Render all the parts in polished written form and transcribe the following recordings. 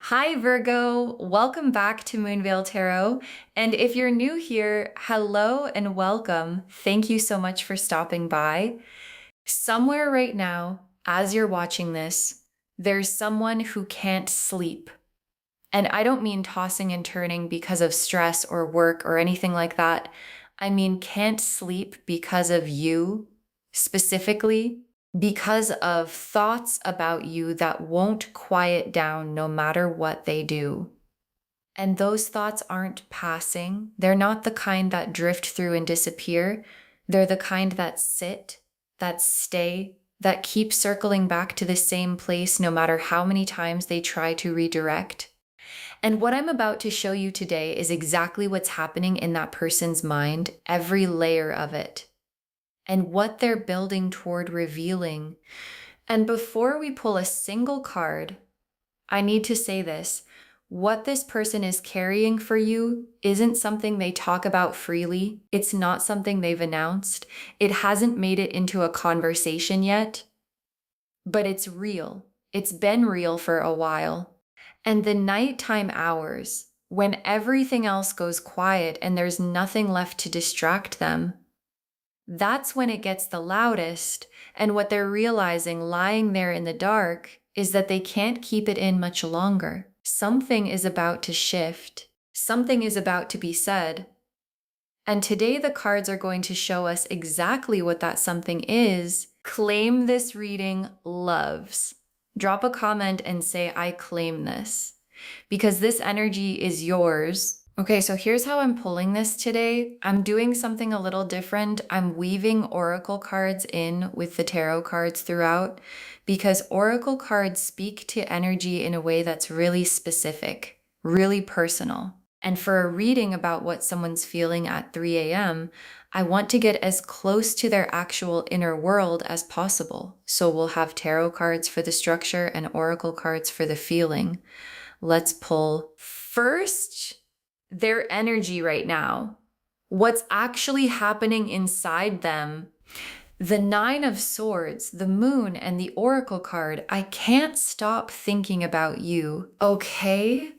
Hi, Virgo. Welcome back to Moonveil Tarot. And if you're new here, hello and welcome. Thank you so much for stopping by. Somewhere right now, as you're watching this, there's someone who can't sleep. And I don't mean tossing and turning because of stress or work or anything like that. I mean can't sleep because of you specifically, because of thoughts about you that won't quiet down no matter what they do. And those thoughts aren't passing. They're not the kind that drift through and disappear. They're the kind that sit, that stay, that keep circling back to the same place no matter how many times they try to redirect. And what I'm about to show you today is exactly what's happening in that person's mind, every layer of it, and what they're building toward revealing. And before we pull a single card, I need to say this. What this person is carrying for you isn't something they talk about freely. It's not something they've announced. It hasn't made it into a conversation yet, but it's real. It's been real for a while. And the nighttime hours, when everything else goes quiet and there's nothing left to distract them, that's when it gets the loudest. And what they're realizing lying there in the dark is that they can't keep it in much longer. Something is about to shift. Something is about to be said. And today the cards are going to show us exactly what that something is. Claim this reading loves. Drop a comment and say, I claim this, because this energy is yours. Okay, so here's how I'm pulling this today. I'm doing something a little different. I'm weaving oracle cards in with the tarot cards throughout, because oracle cards speak to energy in a way that's really specific, really personal. And for a reading about what someone's feeling at 3 a.m., I want to get as close to their actual inner world as possible. So we'll have tarot cards for the structure and oracle cards for the feeling. Let's pull first their energy right now. What's actually happening inside them. The Nine of Swords, the Moon, and the Oracle card. I can't stop thinking about you. Okay?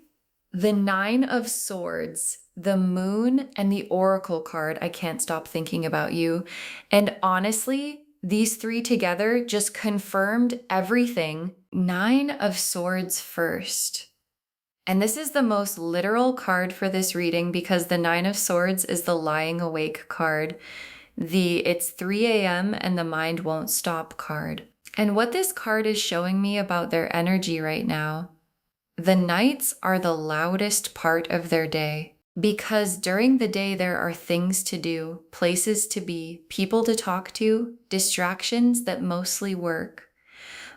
The Nine of Swords, the Moon, and the Oracle card. I can't stop thinking about you. And honestly, these three together just confirmed everything. Nine of Swords first. And this is the most literal card for this reading because the Nine of Swords is the lying awake card. It's 3 a.m. and the mind won't stop card. And what this card is showing me about their energy right now, the nights are the loudest part of their day because during the day there are things to do, places to be, people to talk to, distractions that mostly work.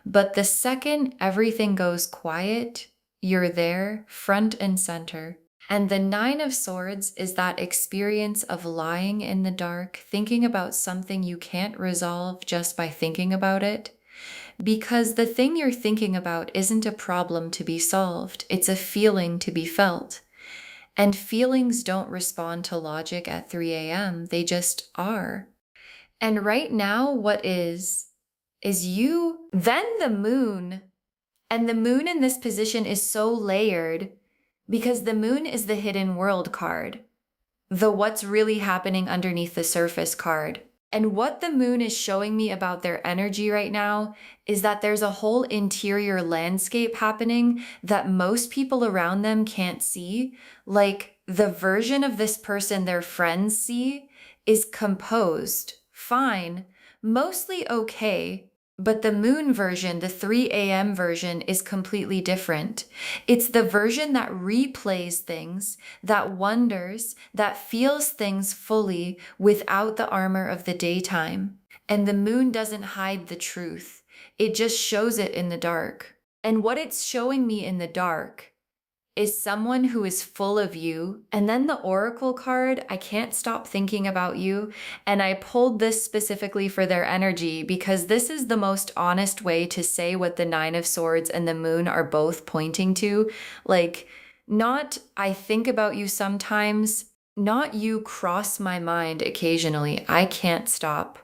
But the second everything goes quiet, you're there, front and center. And the Nine of Swords is that experience of lying in the dark, thinking about something you can't resolve just by thinking about it. Because the thing you're thinking about isn't a problem to be solved, it's a feeling to be felt. And feelings don't respond to logic at 3 a.m., they just are. And right now, what is you, then the moon. And the moon in this position is so layered because the moon is the hidden world card, the what's really happening underneath the surface card. And what the moon is showing me about their energy right now is that there's a whole interior landscape happening that most people around them can't see. Like the version of this person their friends see is composed, fine, mostly okay. But the moon version, the 3 a.m. version, is completely different. It's the version that replays things, that wonders, that feels things fully without the armor of the daytime. And the moon doesn't hide the truth. It just shows it in the dark. And what it's showing me in the dark is someone who is full of you. And then the Oracle card, I can't stop thinking about you. And I pulled this specifically for their energy because this is the most honest way to say what the Nine of Swords and the Moon are both pointing to. Like, not I think about you sometimes, not you cross my mind occasionally. I can't stop.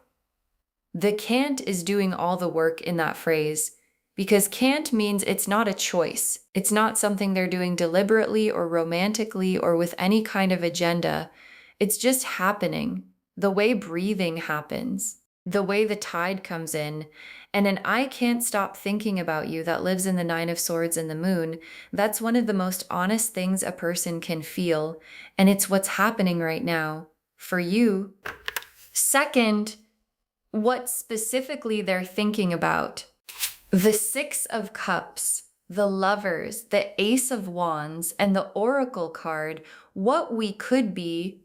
The can't is doing all the work in that phrase. because can't means it's not a choice. It's not something they're doing deliberately or romantically or with any kind of agenda. It's just happening. The way breathing happens, the way the tide comes in, and an I can't stop thinking about you that lives in the Nine of Swords and the Moon. That's one of the most honest things a person can feel, and it's what's happening right now for you. Second, what specifically they're thinking about. The Six of Cups, the Lovers, the Ace of Wands, and the Oracle card, what we could be.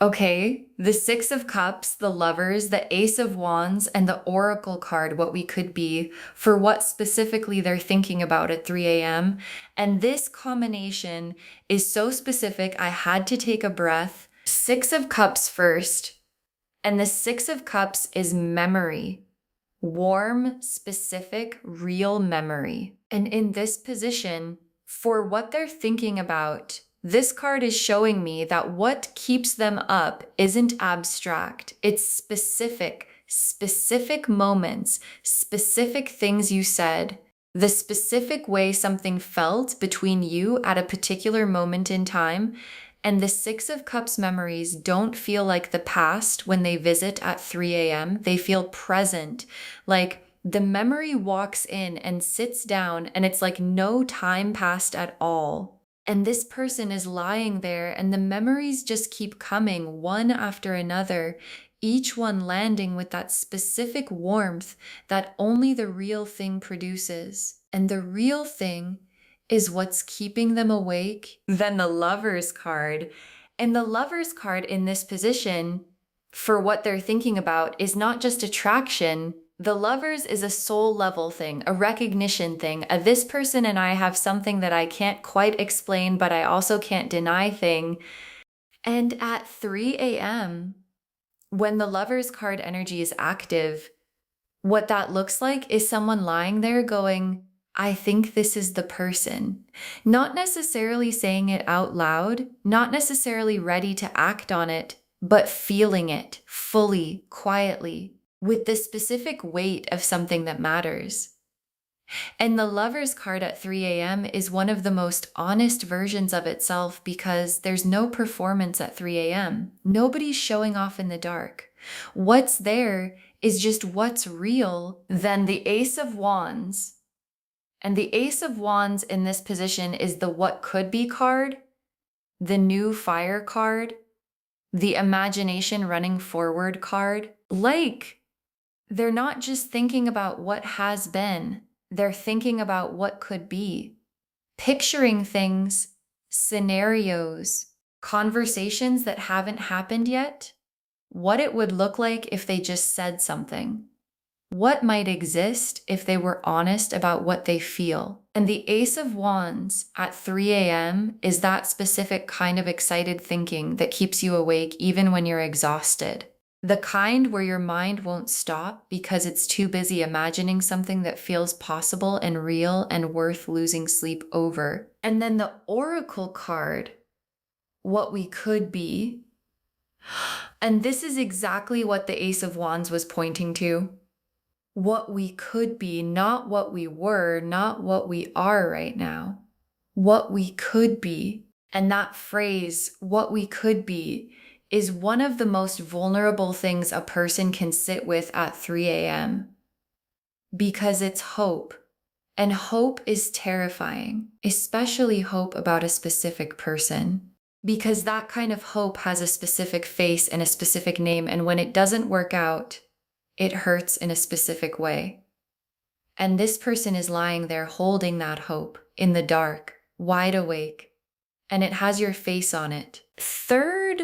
Okay, the Six of Cups, the Lovers, the Ace of Wands, and the Oracle card, what we could be, for what specifically they're thinking about at 3 a.m. And this combination is so specific, I had to take a breath. Six of Cups first, and the Six of Cups is memory. Warm, specific, real memory. And in this position, for what they're thinking about, this card is showing me that what keeps them up isn't abstract. It's specific, specific moments, specific things you said, the specific way something felt between you at a particular moment in time. And the Six of Cups memories don't feel like the past when they visit at 3 a.m. They feel present. Like the memory walks in and sits down, and it's like no time passed at all. And this person is lying there, and the memories just keep coming one after another, each one landing with that specific warmth that only the real thing produces. And the real thing is what's keeping them awake. Then the Lovers card. And the Lovers card in this position, for what they're thinking about, is not just attraction. The Lovers is a soul level thing, a recognition thing. This person and I have something that I can't quite explain, but I also can't deny thing. And at 3 a.m., when the Lovers card energy is active, what that looks like is someone lying there going, I think this is the person. Not necessarily saying it out loud, not necessarily ready to act on it, but feeling it fully, quietly, with the specific weight of something that matters. And the Lovers card at 3 a.m. is one of the most honest versions of itself because there's no performance at 3 a.m. Nobody's showing off in the dark. What's there is just what's real. Then the Ace of Wands. And the Ace of Wands in this position is the what could be card, the new fire card, the imagination running forward card. Like, they're not just thinking about what has been, they're thinking about what could be. Picturing things, scenarios, conversations that haven't happened yet, what it would look like if they just said something. What might exist if they were honest about what they feel? And the Ace of Wands at 3 a.m. is that specific kind of excited thinking that keeps you awake even when you're exhausted. The kind where your mind won't stop because it's too busy imagining something that feels possible and real and worth losing sleep over. And then the Oracle card, what we could be. And this is exactly what the Ace of Wands was pointing to. What we could be, not what we were, not what we are right now. What we could be. And that phrase, what we could be, is one of the most vulnerable things a person can sit with at 3 a.m. because it's hope. And hope is terrifying, especially hope about a specific person. Because that kind of hope has a specific face and a specific name, and when it doesn't work out, it hurts in a specific way. And this person is lying there holding that hope in the dark, wide awake, and it has your face on it. Third,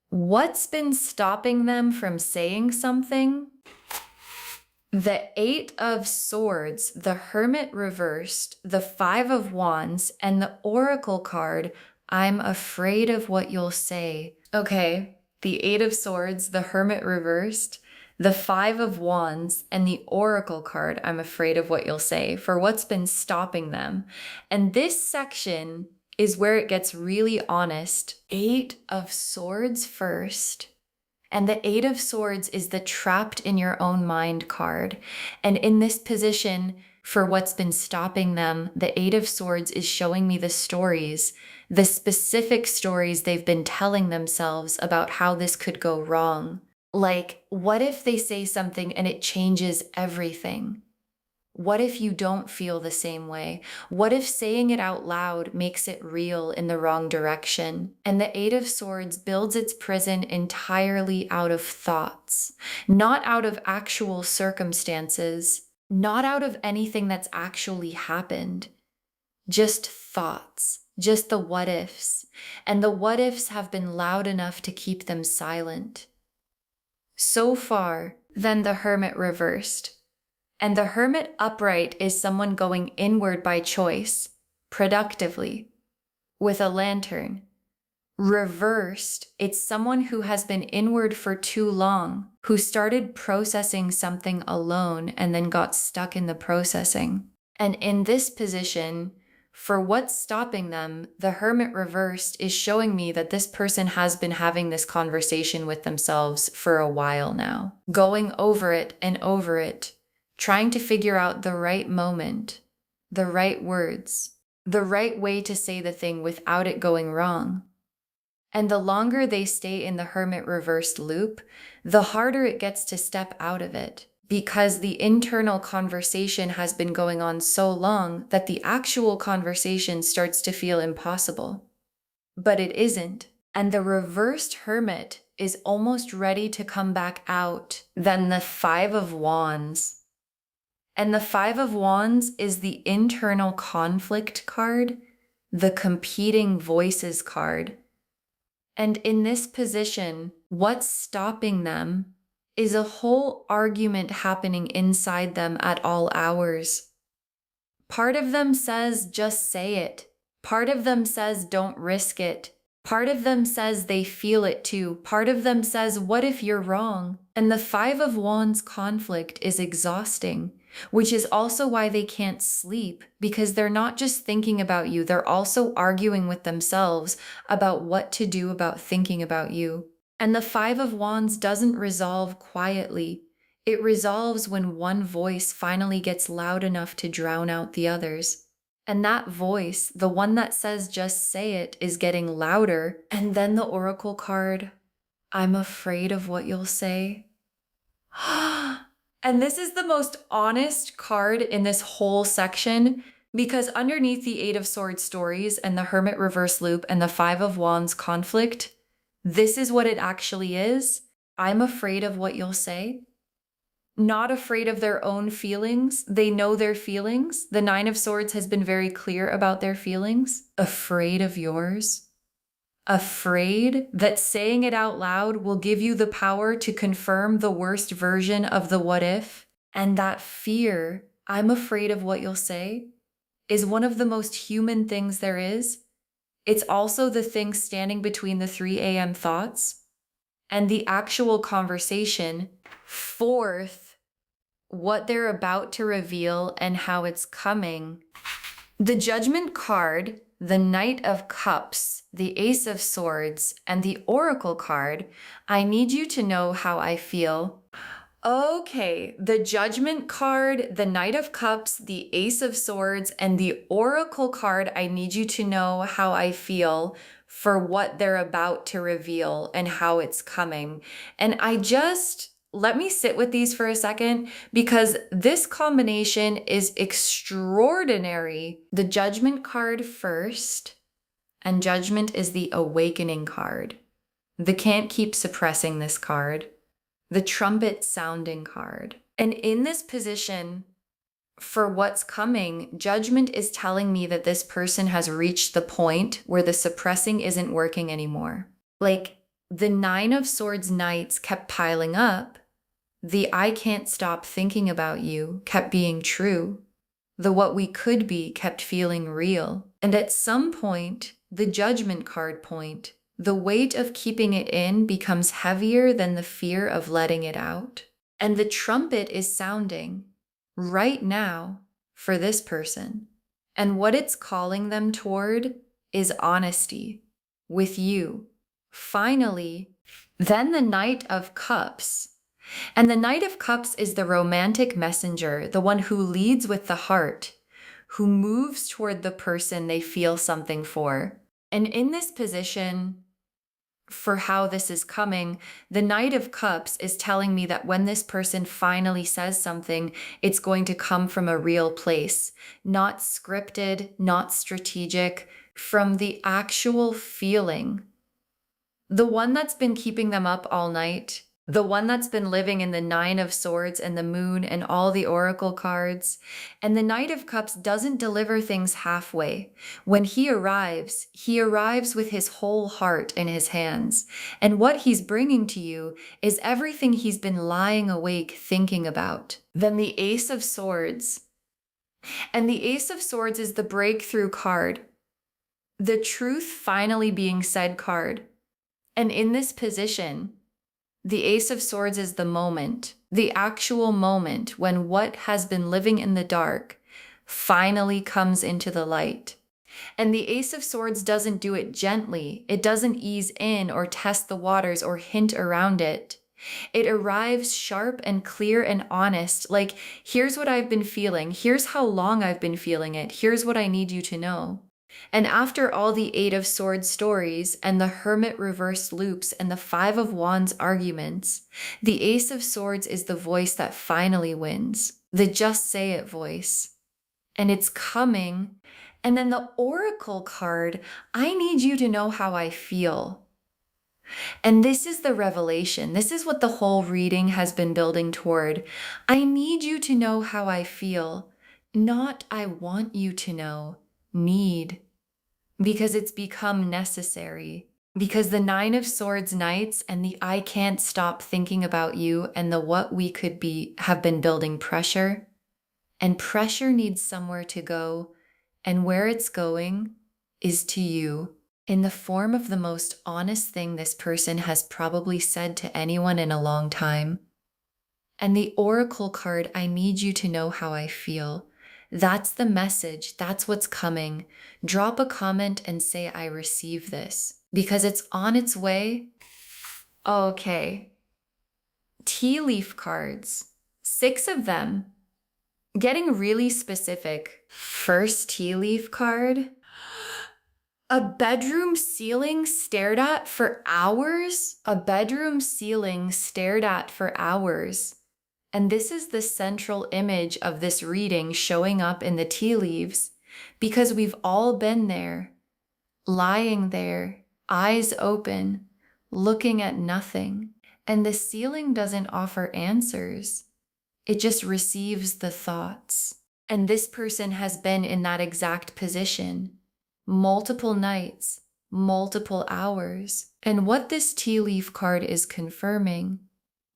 what's been stopping them from saying something? The Eight of Swords, the Hermit reversed, the Five of Wands, and the Oracle card, I'm afraid of what you'll say. Okay, the Eight of Swords, the Hermit reversed, the Five of Wands, and the Oracle card, I'm afraid of what you'll say, for what's been stopping them. And this section is where it gets really honest. Eight of Swords first. And the Eight of Swords is the trapped in your own mind card. And in this position, For what's been stopping them, the Eight of Swords is showing me the stories, the specific stories they've been telling themselves about how this could go wrong. Like, what if they say something and it changes everything? What if you don't feel the same way? What if saying it out loud makes it real in the wrong direction? And the Eight of Swords builds its prison entirely out of thoughts, not out of actual circumstances, not out of anything that's actually happened, just thoughts, just the what ifs. And the what ifs have been loud enough to keep them silent. So far, then the Hermit reversed. And the Hermit upright is someone going inward by choice, productively, with a lantern. Reversed, it's someone who has been inward for too long, who started processing something alone and then got stuck in the processing. And in this position, for what's stopping them, the Hermit reversed is showing me that this person has been having this conversation with themselves for a while now, going over it and over it, trying to figure out the right moment, the right words, the right way to say the thing without it going wrong. And the longer they stay in the Hermit reversed loop, the harder it gets to step out of it, because the internal conversation has been going on so long that the actual conversation starts to feel impossible. But it isn't. And the reversed Hermit is almost ready to come back out. Then the Five of Wands. And the Five of Wands is the internal conflict card, the competing voices card. And in this position, what's stopping them is a whole argument happening inside them at all hours. Part of them says, just say it. Part of them says, don't risk it. Part of them says they feel it too. Part of them says, what if you're wrong? And the Five of Wands conflict is exhausting, which is also why they can't sleep, because they're not just thinking about you, they're also arguing with themselves about what to do about thinking about you. And the Five of Wands doesn't resolve quietly. It resolves when one voice finally gets loud enough to drown out the others. And that voice, the one that says just say it, is getting louder. And then the Oracle card, I'm afraid of what you'll say. And this is the most honest card in this whole section, because underneath the Eight of Swords stories and the Hermit reverse loop and the Five of Wands conflict, this is what it actually is. I'm afraid of what you'll say. Not afraid of their own feelings. They know their feelings. The Nine of Swords has been very clear about their feelings. Afraid of yours. Afraid that saying it out loud will give you the power to confirm the worst version of the what if. And that fear, I'm afraid of what you'll say, is one of the most human things there is. It's also the thing standing between the 3 a.m. thoughts and the actual conversation. Fourth, what they're about to reveal and how it's coming. The Judgment card, the Knight of Cups, the Ace of Swords, and the Oracle card, I need you to know how I feel. Okay, the Judgment card, the Knight of Cups, the Ace of Swords, and the Oracle card, I need you to know how I feel for what they're about to reveal and how it's coming. And let me sit with these for a second, because this combination is extraordinary. The Judgment card first, and Judgment is the Awakening card. They can't keep suppressing this card. The Trumpet sounding card. And in this position, for what's coming, Judgment is telling me that this person has reached the point where the suppressing isn't working anymore. Like, the Nine of Swords Knights kept piling up. The I can't stop thinking about you kept being true. The what we could be kept feeling real. And at some point, the Judgment card point, the weight of keeping it in becomes heavier than the fear of letting it out. And the trumpet is sounding right now for this person. And what it's calling them toward is honesty with you. Finally, then the Knight of Cups. And the Knight of Cups is the romantic messenger, the one who leads with the heart, who moves toward the person they feel something for. And in this position, for how this is coming, the Knight of Cups is telling me that when this person finally says something, it's going to come from a real place, not scripted, not strategic, from the actual feeling. The one that's been keeping them up all night, the one that's been living in the Nine of Swords and the Moon and all the Oracle cards. And the Knight of Cups doesn't deliver things halfway. When he arrives with his whole heart in his hands. And what he's bringing to you is everything he's been lying awake thinking about. Then the Ace of Swords. And the Ace of Swords is the breakthrough card. The truth finally being said card. And in this position, the Ace of Swords is the moment, the actual moment when what has been living in the dark finally comes into the light. And the Ace of Swords doesn't do it gently. It doesn't ease in or test the waters or hint around it. It arrives sharp and clear and honest, like, here's what I've been feeling. Here's how long I've been feeling it. Here's what I need you to know. And after all the Eight of Swords stories and the Hermit reversed loops and the Five of Wands arguments, the Ace of Swords is the voice that finally wins, the just say it voice. And it's coming. And then the Oracle card, I need you to know how I feel. And this is the revelation. This is what the whole reading has been building toward. I need you to know how I feel, not I want you to know. Need, because it's become necessary, because the Nine of Swords Knights and the I can't stop thinking about you and the what we could be have been building pressure, and pressure needs somewhere to go, and where it's going is to you in the form of the most honest thing this person has probably said to anyone in a long time. And the Oracle card, I need you to know how I feel. That's the message. That's what's coming. Drop a comment and say, I receive this, because it's on its way. Okay. Tea leaf cards, 6 of them. Getting really specific. First tea leaf card. A bedroom ceiling stared at for hours? A bedroom ceiling stared at for hours. And this is the central image of this reading showing up in the tea leaves, because we've all been there, lying there, eyes open, looking at nothing. And the ceiling doesn't offer answers. It just receives the thoughts. And this person has been in that exact position, multiple nights, multiple hours. And what this tea leaf card is confirming,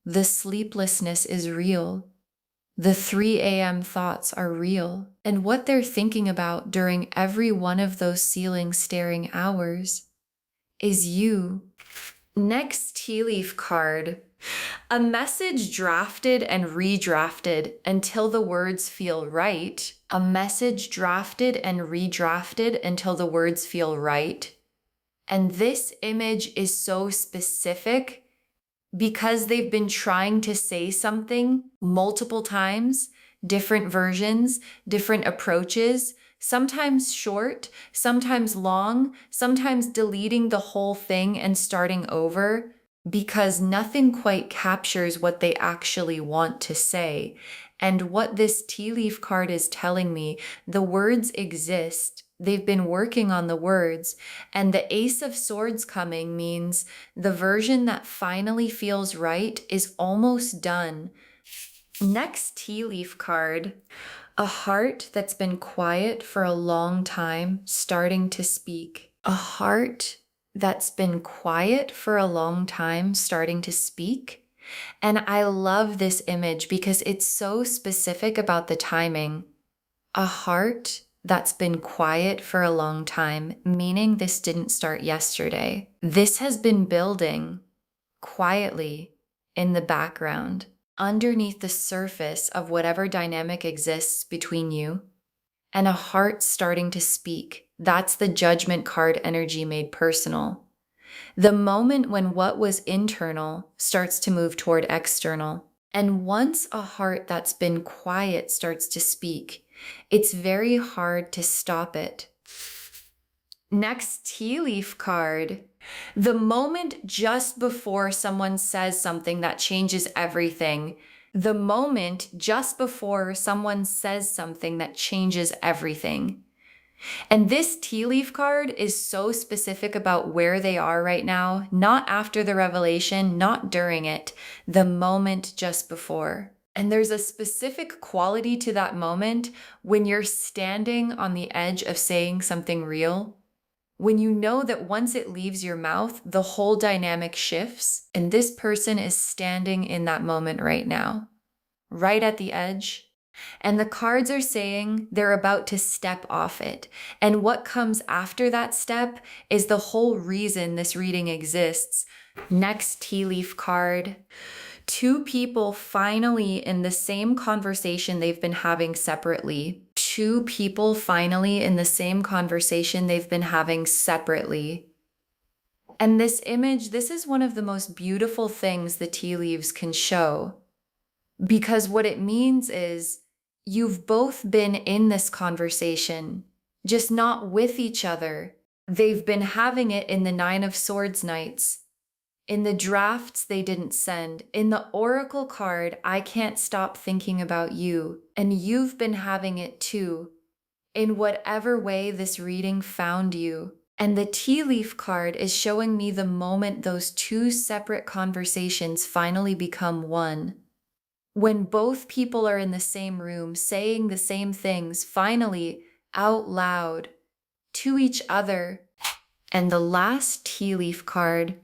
the sleeplessness is real. The 3 a.m. thoughts are real. And what they're thinking about during every one of those ceiling staring hours is you. Next tea leaf card. A message drafted and redrafted until the words feel right. A message drafted and redrafted until the words feel right. And this image is so specific because they've been trying to say something multiple times, different versions, different approaches, sometimes short, sometimes long, sometimes deleting the whole thing and starting over, because nothing quite captures what they actually want to say. And what this tea leaf card is telling me, the words exist. They've been working on the words, and the Ace of Swords coming means the version that finally feels right is almost done. Next tea leaf card, a heart that's been quiet for a long time starting to speak. A heart that's been quiet for a long time starting to speak. And I love this image because it's so specific about the timing. A heart that's been quiet for a long time, meaning this didn't start yesterday. This has been building quietly in the background, underneath the surface of whatever dynamic exists between you, and a heart starting to speak. That's the Judgment card energy made personal. The moment when what was internal starts to move toward external. And once a heart that's been quiet starts to speak, it's very hard to stop it. Next tea leaf card. The moment just before someone says something that changes everything. The moment just before someone says something that changes everything. And this tea leaf card is so specific about where they are right now, not after the revelation, not during it, the moment just before. And there's a specific quality to that moment when you're standing on the edge of saying something real. When you know that once it leaves your mouth, the whole dynamic shifts, and this person is standing in that moment right now, right at the edge. And the cards are saying they're about to step off it. And what comes after that step is the whole reason this reading exists. Next tea leaf card. Two people finally in the same conversation they've been having separately. Two people finally in the same conversation they've been having separately. And this image, this is one of the most beautiful things the tea leaves can show. Because what it means is you've both been in this conversation, just not with each other. They've been having it in the Nine of Swords nights, in the drafts they didn't send, in the Oracle card, I can't stop thinking about you. And you've been having it too, in whatever way this reading found you. And the tea leaf card is showing me the moment those two separate conversations finally become one. When both people are in the same room saying the same things, finally out loud to each other. And the last tea leaf card,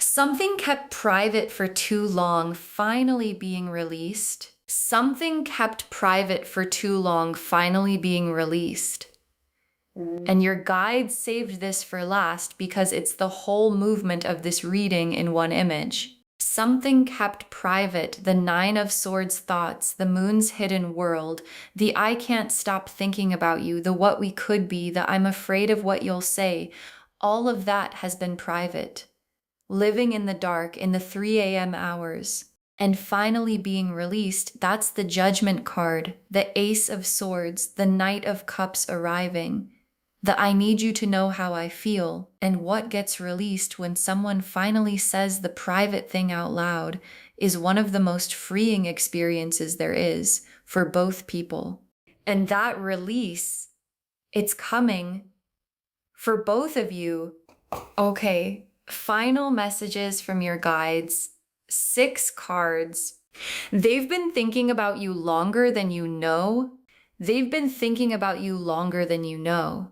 something kept private for too long, finally being released. Something kept private for too long, finally being released. And your guide saved this for last because it's the whole movement of this reading in one image. Something kept private, the Nine of Swords thoughts, the moon's hidden world, the I can't stop thinking about you, the what we could be, the I'm afraid of what you'll say. All of that has been private. Living in the dark in the 3 a.m. hours. And finally being released, that's the Judgment card, the Ace of Swords, the Knight of Cups arriving. The I need you to know how I feel, and what gets released when someone finally says the private thing out loud is one of the most freeing experiences there is for both people. And that release, it's coming for both of you. Okay, final messages from your guides, 6 cards. They've been thinking about you longer than you know. They've been thinking about you longer than you know.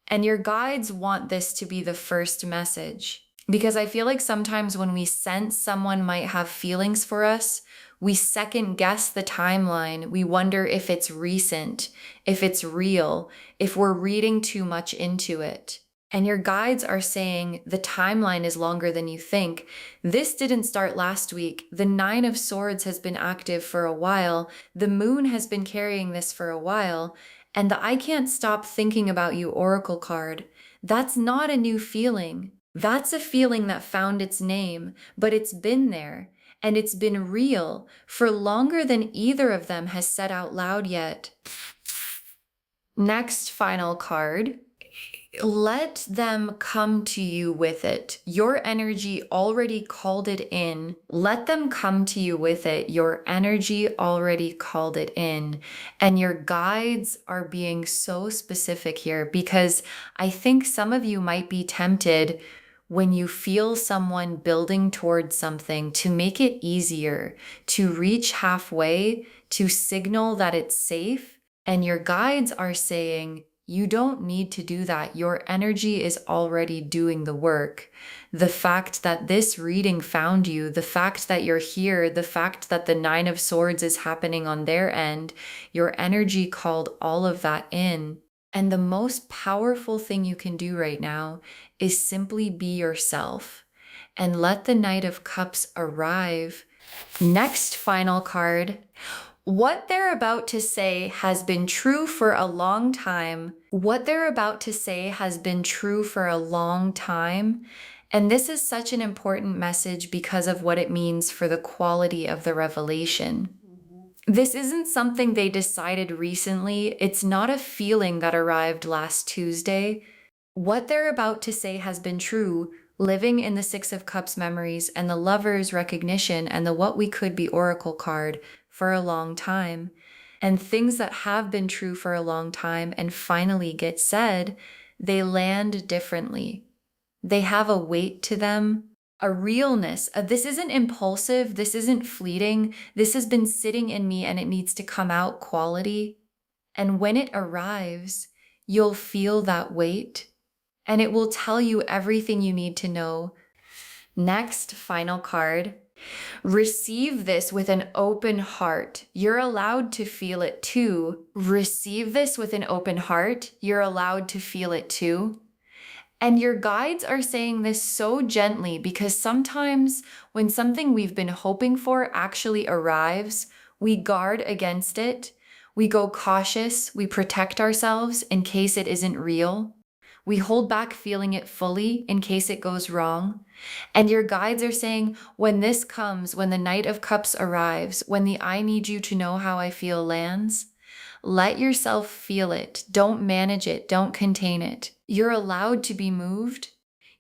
And your guides want this to be the first message. Because I feel like sometimes when we sense someone might have feelings for us, we second guess the timeline. We wonder if it's recent, if it's real, if we're reading too much into it. And your guides are saying the timeline is longer than you think. This didn't start last week. The Nine of Swords has been active for a while. The moon has been carrying this for a while. And the I can't stop thinking about you Oracle card, that's not a new feeling. That's a feeling that found its name, but it's been there. And it's been real for longer than either of them has said out loud yet. Next final card. Let them come to you with it. Your energy already called it in. Let them come to you with it. Your energy already called it in. And your guides are being so specific here because I think some of you might be tempted when you feel someone building towards something to make it easier, to reach halfway, to signal that it's safe. And your guides are saying, you don't need to do that. Your energy is already doing the work. The fact that this reading found you, the fact that you're here, the fact that the Nine of Swords is happening on their end, your energy called all of that in. And the most powerful thing you can do right now is simply be yourself and let the Knight of Cups arrive. Next final card. What they're about to say has been true for a long time. What they're about to say has been true for a long time. And this is such an important message because of what it means for the quality of the revelation. This isn't something they decided recently. It's not a feeling that arrived last Tuesday. What they're about to say has been true, living in the Six of Cups memories and the Lover's recognition and the What We Could Be Oracle card for a long time. And things that have been true for a long time and finally get said, they land differently. They have a weight to them, a realness. This isn't impulsive. This isn't fleeting. This has been sitting in me and it needs to come out quality. And when it arrives, you'll feel that weight and it will tell you everything you need to know. Next, final card. Receive this with an open heart. You're allowed to feel it too. Receive this with an open heart. You're allowed to feel it too. And your guides are saying this so gently because sometimes when something we've been hoping for actually arrives, we guard against it. We go cautious. We protect ourselves in case it isn't real. We hold back feeling it fully in case it goes wrong. And your guides are saying, when this comes, when the Knight of Cups arrives, when the I need you to know how I feel lands, let yourself feel it. Don't manage it. Don't contain it. You're allowed to be moved.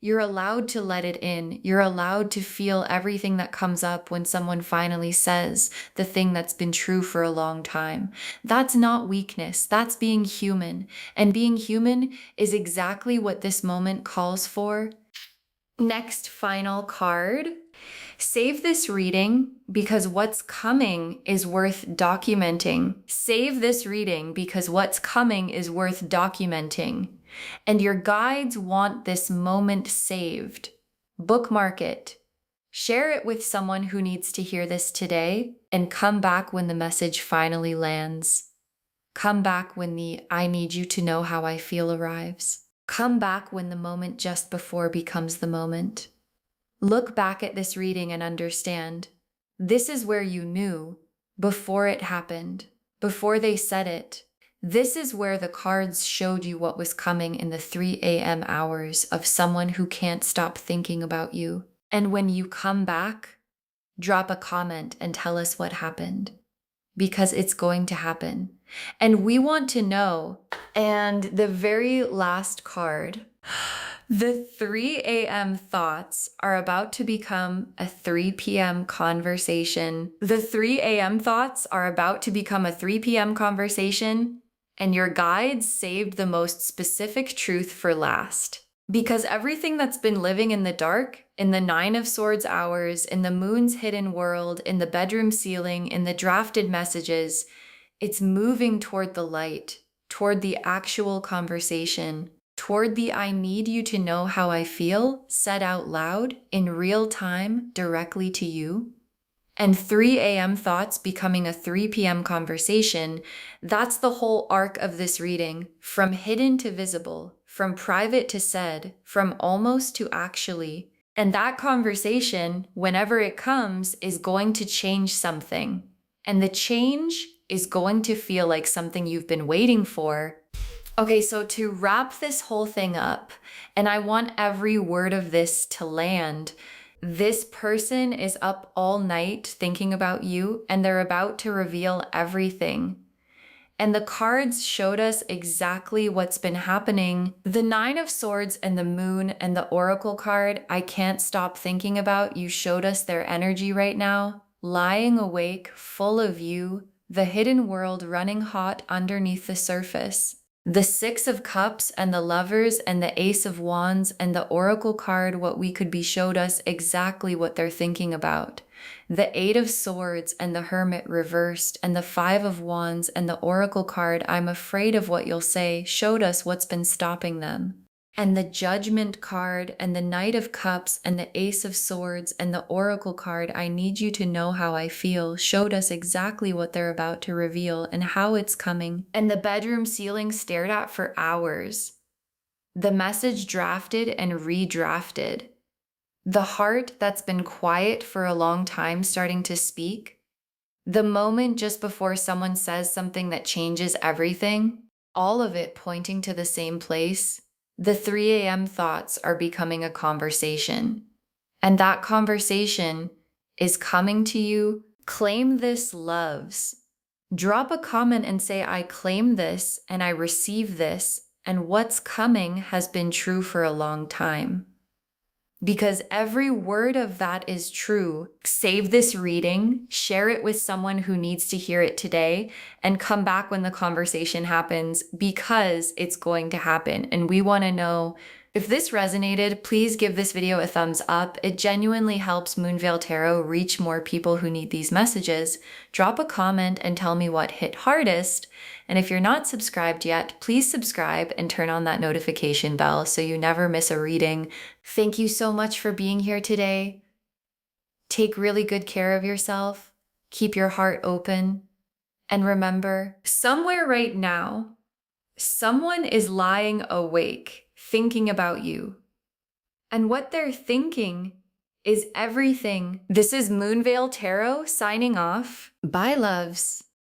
You're allowed to let it in. You're allowed to feel everything that comes up when someone finally says the thing that's been true for a long time. That's not weakness. That's being human. And being human is exactly what this moment calls for. Next, final card. Save this reading because what's coming is worth documenting. Save this reading because what's coming is worth documenting. And your guides want this moment saved. Bookmark it. Share it with someone who needs to hear this today and come back when the message finally lands. Come back when the I need you to know how I feel arrives. Come back when the moment just before becomes the moment. Look back at this reading and understand. This is where you knew before it happened, before they said it. This is where the cards showed you what was coming in the 3 a.m. hours of someone who can't stop thinking about you. And when you come back, drop a comment and tell us what happened, because it's going to happen. And we want to know. And the very last card, the 3 a.m. thoughts are about to become a 3 p.m. conversation. The 3 a.m. thoughts are about to become a 3 p.m. conversation, and your guides saved the most specific truth for last. Because everything that's been living in the dark, in the 9 of Swords hours, in the moon's hidden world, in the bedroom ceiling, in the drafted messages, it's moving toward the light, toward the actual conversation, toward the I need you to know how I feel said out loud in real time directly to you. And 3 a.m. thoughts becoming a 3 p.m. conversation, that's the whole arc of this reading, from hidden to visible, from private to said, from almost to actually. And that conversation, whenever it comes, is going to change something. And the change is going to feel like something you've been waiting for. Okay, so to wrap this whole thing up, and I want every word of this to land, this person is up all night thinking about you, and they're about to reveal everything. And the cards showed us exactly what's been happening. The 9 of Swords and the Moon and the Oracle card, I can't stop thinking about. You showed us their energy right now, lying awake, full of you, the hidden world running hot underneath the surface. The 6 of Cups and the Lovers and the Ace of Wands and the Oracle card, what we could be, showed us exactly what they're thinking about. The 8 of Swords and the Hermit reversed and the 5 of Wands and the Oracle card, I'm afraid of what you'll say, showed us what's been stopping them. And the Judgment card and the Knight of Cups and the Ace of Swords and the Oracle card, I need you to know how I feel, showed us exactly what they're about to reveal and how it's coming. And the bedroom ceiling stared at for hours. The message drafted and redrafted. The heart that's been quiet for a long time starting to speak. The moment just before someone says something that changes everything. All of it pointing to the same place. The 3 a.m. thoughts are becoming a conversation. And that conversation is coming to you. Claim this, loves. Drop a comment and say, I claim this and I receive this, and what's coming has been true for a long time. Because every word of that is true. Save this reading, share it with someone who needs to hear it today, and come back when the conversation happens, because it's going to happen. And we want to know, if this resonated, please give this video a thumbs up. It genuinely helps Moonveil Tarot reach more people who need these messages. Drop a comment and tell me what hit hardest. And if you're not subscribed yet, please subscribe and turn on that notification bell so you never miss a reading. Thank you so much for being here today. Take really good care of yourself. Keep your heart open. And remember, somewhere right now, someone is lying awake, thinking about you. And what they're thinking is everything. This is Moonveil Tarot signing off. Bye, loves.